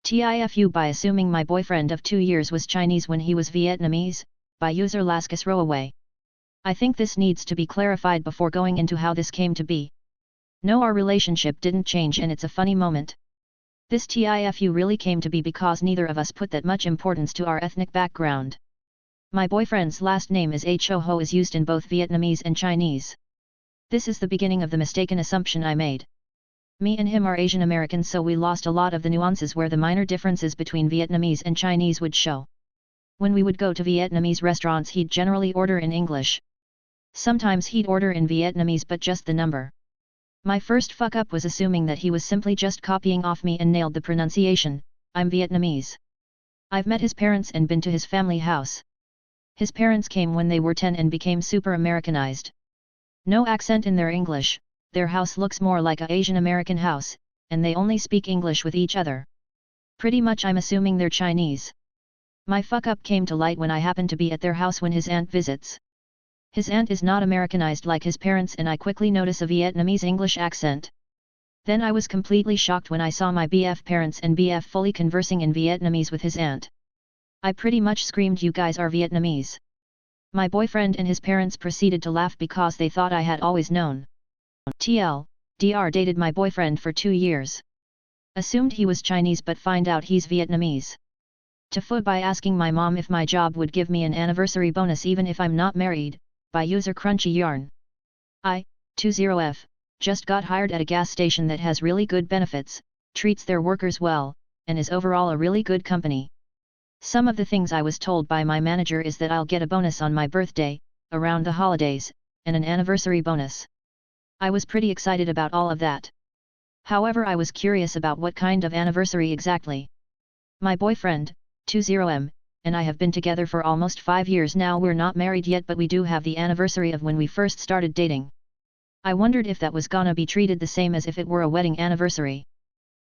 Tifu by assuming my boyfriend of 2 years was Chinese when he was Vietnamese, by user Laskus Rowaway. I think this needs to be clarified before going into how this came to be. No, our relationship didn't change and it's a funny moment. This tifu really came to be because neither of us put that much importance to our ethnic background. My boyfriend's last name is Ho Ho is used in both Vietnamese and Chinese. This is the beginning of the mistaken assumption I made. Me and him are Asian American, so we lost a lot of the nuances where the minor differences between Vietnamese and Chinese would show. When we would go to Vietnamese restaurants, he'd generally order in English. Sometimes he'd order in Vietnamese but just the number. My first fuck up was assuming that he was simply just copying off me and nailed the pronunciation. I'm Vietnamese. I've met his parents and been to his family house. His parents came when they were 10 and became super Americanized. No accent in their English, their house looks more like a Asian American house, and they only speak English with each other. Pretty much I'm assuming they're Chinese. My fuck up came to light when I happened to be at their house when his aunt visits. His aunt is not Americanized like his parents and I quickly notice a Vietnamese English accent. Then I was completely shocked when I saw my BF parents and BF fully conversing in Vietnamese with his aunt. I pretty much screamed, "You guys are Vietnamese." My boyfriend and his parents proceeded to laugh because they thought I had always known. Dr dated my boyfriend for 2 years. Assumed he was Chinese but find out he's Vietnamese. Tifu by asking my mom if my job would give me an anniversary bonus even if I'm not married, by user Crunchy Yarn. 20F, just got hired at a gas station that has really good benefits, treats their workers well, and is overall a really good company. Some of the things I was told by my manager is that I'll get a bonus on my birthday, around the holidays, and an anniversary bonus. I was pretty excited about all of that. However, I was curious about what kind of anniversary exactly. My boyfriend, 20M, and I have been together for almost 5 years now. We're not married yet, but we do have the anniversary of when we first started dating. I wondered if that was gonna be treated the same as if it were a wedding anniversary.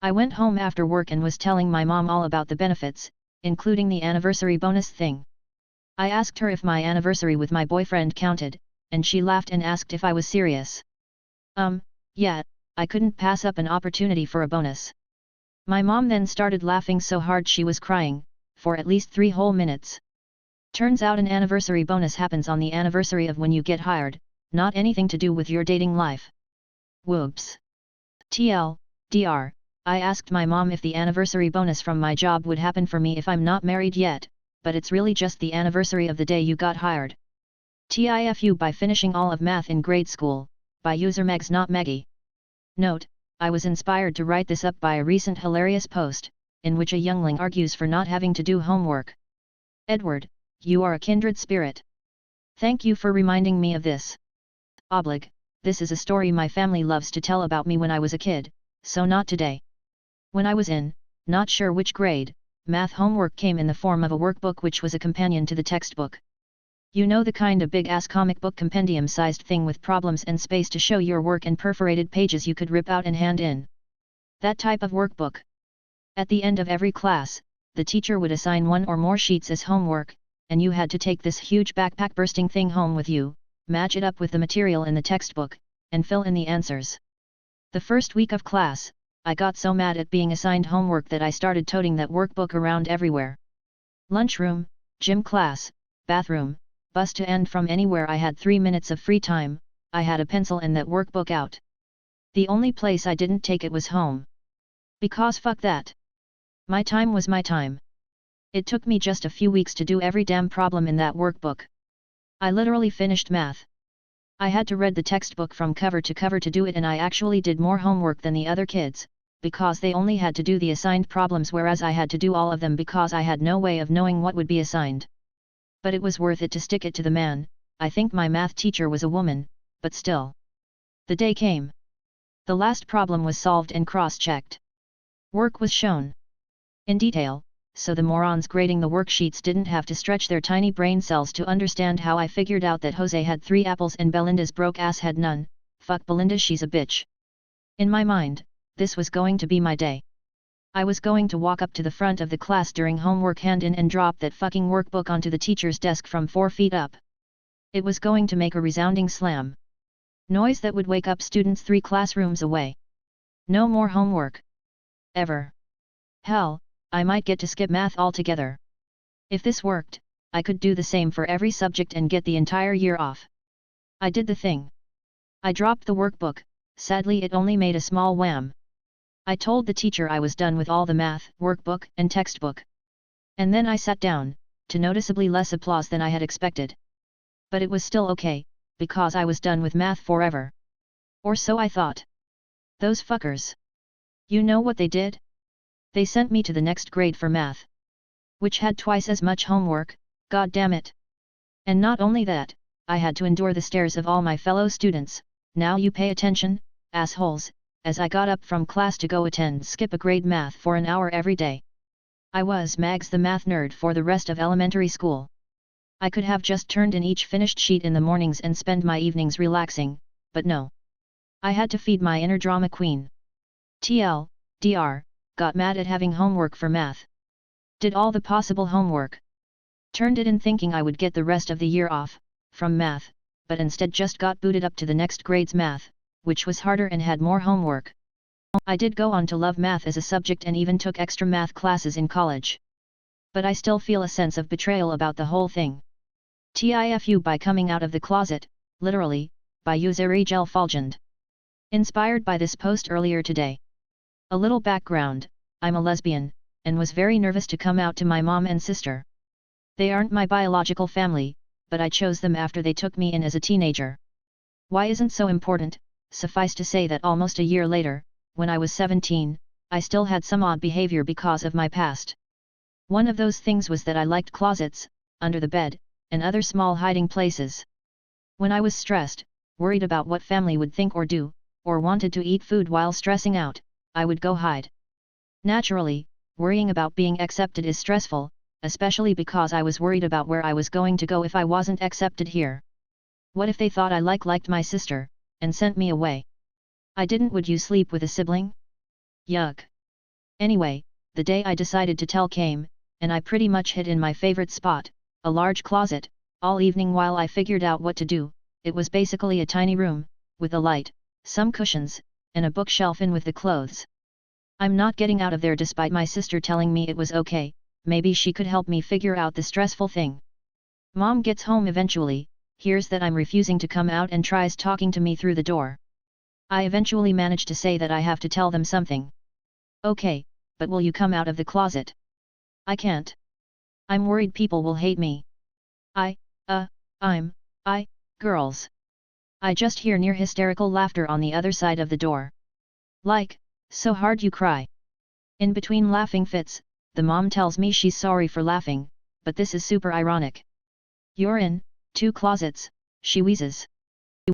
I went home after work and was telling my mom all about the benefits, including the anniversary bonus thing. I asked her if my anniversary with my boyfriend counted, and she laughed and asked if I was serious. Yeah, I couldn't pass up an opportunity for a bonus. My mom then started laughing so hard she was crying, for at least 3 whole minutes. Turns out an anniversary bonus happens on the anniversary of when you get hired, not anything to do with your dating life. Whoops. Dr. I asked my mom if the anniversary bonus from my job would happen for me if I'm not married yet, but it's really just the anniversary of the day you got hired. Tifu by finishing all of math in grade school, by user Megs not Meggie. Note, I was inspired to write this up by a recent hilarious post, in which a youngling argues for not having to do homework. Edward, you are a kindred spirit. Thank you for reminding me of this. This is a story my family loves to tell about me when I was a kid, so not today. When I was in, not sure which grade, math homework came in the form of a workbook which was a companion to the textbook. You know, the kind of big-ass comic book compendium-sized thing with problems and space to show your work and perforated pages you could rip out and hand in. That type of workbook. At the end of every class, the teacher would assign 1 or more sheets as homework, and you had to take this huge backpack-bursting thing home with you, match it up with the material in the textbook, and fill in the answers. The first week of class, I got so mad at being assigned homework that I started toting that workbook around everywhere. Lunchroom, gym class, bathroom, bus to and from anywhere I had 3 minutes of free time, I had a pencil and that workbook out. The only place I didn't take it was home. Because fuck that. My time was my time. It took me just a few weeks to do every damn problem in that workbook. I literally finished math. I had to read the textbook from cover to cover to do it, and I actually did more homework than the other kids, because they only had to do the assigned problems whereas I had to do all of them because I had no way of knowing what would be assigned. But it was worth it to stick it to the man. I think my math teacher was a woman, but still. The day came. The last problem was solved and cross-checked. Work was shown in detail, so the morons grading the worksheets didn't have to stretch their tiny brain cells to understand how I figured out that Jose had 3 apples and Belinda's broke ass had none. Fuck Belinda, she's a bitch. In my mind, this was going to be my day. I was going to walk up to the front of the class during homework, hand in and drop that fucking workbook onto the teacher's desk from 4 feet up. It was going to make a resounding slam noise that would wake up students 3 classrooms away. No more homework. Ever. Hell, I might get to skip math altogether. If this worked, I could do the same for every subject and get the entire year off. I did the thing. I dropped the workbook, sadly it only made a small wham. I told the teacher I was done with all the math, workbook and textbook. And then I sat down, to noticeably less applause than I had expected. But it was still okay, because I was done with math forever. Or so I thought. Those fuckers. You know what they did? They sent me to the next grade for math. Which had twice as much homework, god damn it. And not only that, I had to endure the stares of all my fellow students, now you pay attention, assholes, as I got up from class to go attend skip a grade math for an hour every day. I was Mags the math nerd for the rest of elementary school. I could have just turned in each finished sheet in the mornings and spend my evenings relaxing, but no. I had to feed my inner drama queen. Dr. Got mad at having homework for math. Did all the possible homework. Turned it in thinking I would get the rest of the year off, from math, but instead just got booted up to the next grade's math, which was harder and had more homework. I did go on to love math as a subject and even took extra math classes in college. But I still feel a sense of betrayal about the whole thing. Tifu by coming out of the closet, literally, by user Egel Fulgend. Inspired by this post earlier today. A little background, I'm a lesbian, and was very nervous to come out to my mom and sister. They aren't my biological family, but I chose them after they took me in as a teenager. Why isn't so important, suffice to say that almost a year later, when I was 17, I still had some odd behavior because of my past. One of those things was that I liked closets, under the bed, and other small hiding places. When I was stressed, worried about what family would think or do, or wanted to eat food while stressing out, I would go hide. Naturally, worrying about being accepted is stressful, especially because I was worried about where I was going to go if I wasn't accepted here. What if they thought I liked my sister, and sent me away? I didn't. Would you sleep with a sibling? Yuck. Anyway, the day I decided to tell came, and I pretty much hid in my favorite spot, a large closet, all evening while I figured out what to do. It was basically a tiny room, with a light, some cushions, and a bookshelf in with the clothes. I'm not getting out of there despite my sister telling me it was okay, maybe she could help me figure out the stressful thing. Mom gets home eventually, hears that I'm refusing to come out and tries talking to me through the door. I eventually manage to say that I have to tell them something. Okay, but will you come out of the closet? I can't. I'm worried people will hate me. Girls. I just hear near hysterical laughter on the other side of the door. Like, so hard you cry. In between laughing fits, the mom tells me she's sorry for laughing, but this is super ironic. You're in 2 closets, she wheezes.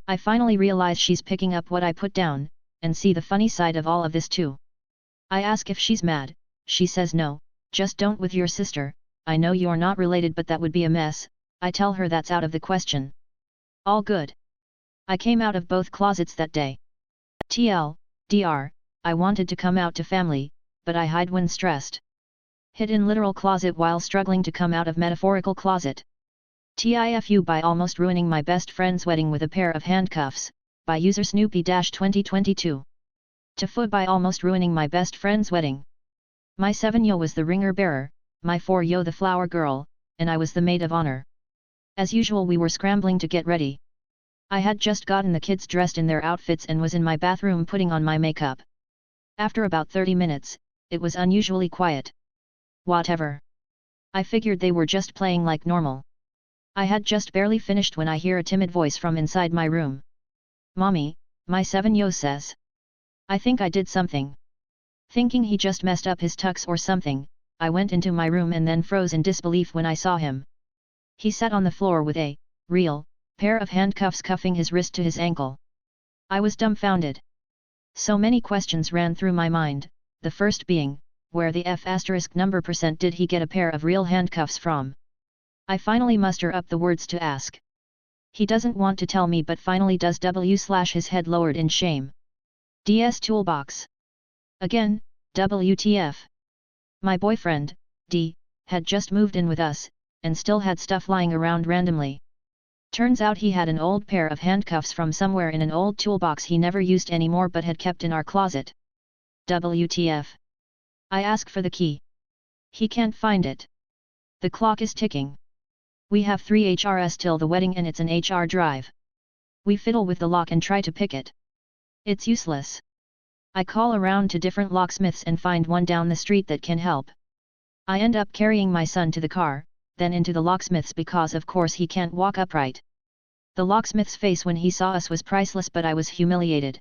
I finally realize she's picking up what I put down, and see the funny side of all of this too. I ask if she's mad, she says no, just don't with your sister. I know you're not related but that would be a mess. I tell her that's out of the question. All good. I came out of both closets that day. TLDR, I wanted to come out to family, but I hide when stressed. Hid in literal closet while struggling to come out of metaphorical closet. TIFU by almost ruining my best friend's wedding with a pair of handcuffs, by user Snoopy-2022. TIFU by almost ruining my best friend's wedding. My 7-yo was the ringer bearer, my 4-yo the flower girl, and I was the maid of honor. As usual we were scrambling to get ready. I had just gotten the kids dressed in their outfits and was in my bathroom putting on my makeup. After about 30 minutes, it was unusually quiet. Whatever. I figured they were just playing like normal. I had just barely finished when I hear a timid voice from inside my room. Mommy, my 7-yo says. I think I did something. Thinking he just messed up his tux or something, I went into my room and then froze in disbelief when I saw him. He sat on the floor with a real pair of handcuffs cuffing his wrist to his ankle. I was dumbfounded. So many questions ran through my mind, the first being, where the F*% did he get a pair of real handcuffs from? I finally muster up the words to ask. He doesn't want to tell me but finally does his head lowered in shame. DS Toolbox. Again, WTF. My boyfriend, D, had just moved in with us, and still had stuff lying around randomly. Turns out he had an old pair of handcuffs from somewhere in an old toolbox he never used anymore but had kept in our closet. WTF. I ask for the key. He can't find it. The clock is ticking. We have 3 HRs till the wedding and it's an HR drive. We fiddle with the lock and try to pick it. It's useless. I call around to different locksmiths and find one down the street that can help. I end up carrying my son to the car, then into the locksmith's because of course he can't walk upright. The locksmith's face when he saw us was priceless, but I was humiliated.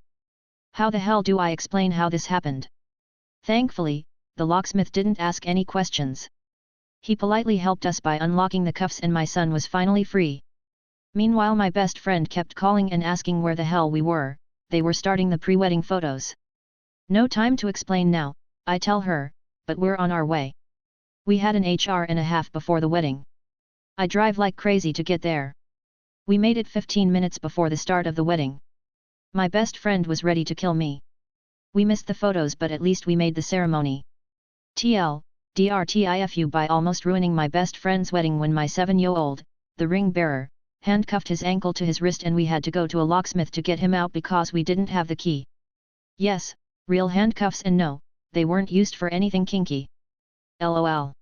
How the hell do I explain how this happened? Thankfully, the locksmith didn't ask any questions. He politely helped us by unlocking the cuffs and my son was finally free. Meanwhile my best friend kept calling and asking where the hell we were. They were starting the pre-wedding photos. No time to explain now, I tell her, but we're on our way. We had an HR and a half before the wedding. I drive like crazy to get there. We made it 15 minutes before the start of the wedding. My best friend was ready to kill me. We missed the photos but at least we made the ceremony. DRTIFU by almost ruining my best friend's wedding when my 7-year-old, the ring bearer, handcuffed his ankle to his wrist and we had to go to a locksmith to get him out because we didn't have the key. Yes, real handcuffs and no, they weren't used for anything kinky. LOL.